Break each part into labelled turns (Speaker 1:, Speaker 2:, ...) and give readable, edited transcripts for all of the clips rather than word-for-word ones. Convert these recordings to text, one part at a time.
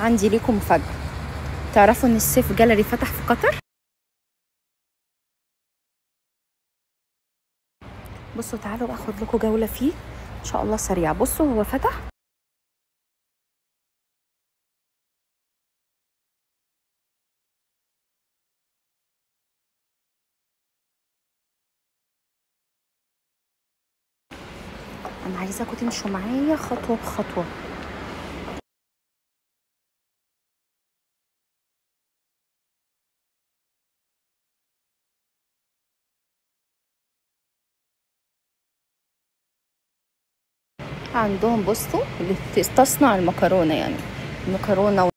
Speaker 1: عندي ليكم مفاجأة. تعرفوا ان السيف جاليري فتح في قطر؟ بصوا تعالوا اخد لكم جولة فيه ان شاء الله سريعة. بصوا هو فتح انا عايزاكم تمشوا معايا خطوة بخطوة. عندهم بصوا اللي تصنع المكرونة، يعني المكرونة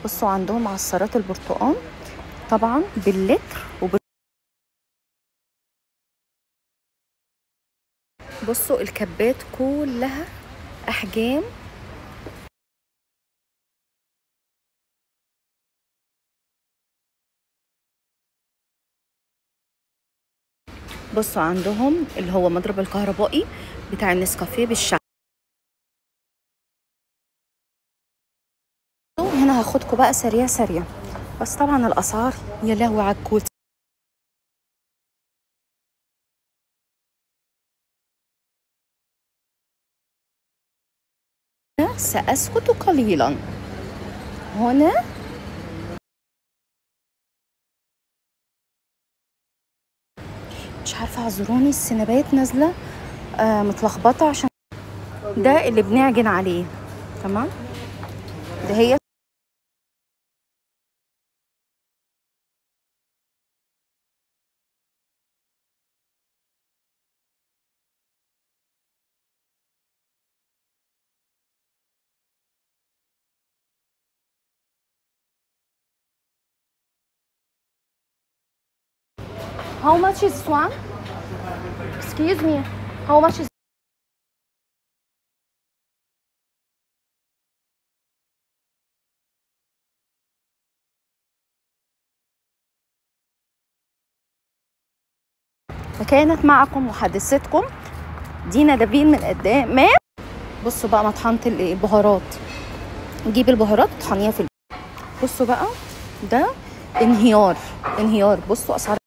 Speaker 1: بصوا عندهم عصارات البرتقال طبعا باللتر بصوا الكبات كلها احجام. بصوا عندهم اللي هو مضرب الكهربائي بتاع النسكافيه بالشحن. هنا هاخدكم بقى سريع سريع، بس طبعا الاسعار يا لهوي على الكوت. سأسكت قليلا. هنا مش عارفه اعذروني السنابات نازله متلخبطه، عشان ده اللي بنعجن عليه. تمام، ده هي How much is this one? Excuse me. How much is كانت معكم محدثتكم دينا دبين من قدام. بصوا بقى مطحنة البهارات، نجيب البهارات وتطحنيها في بصوا بقى ده انهيار انهيار. بصوا اسعار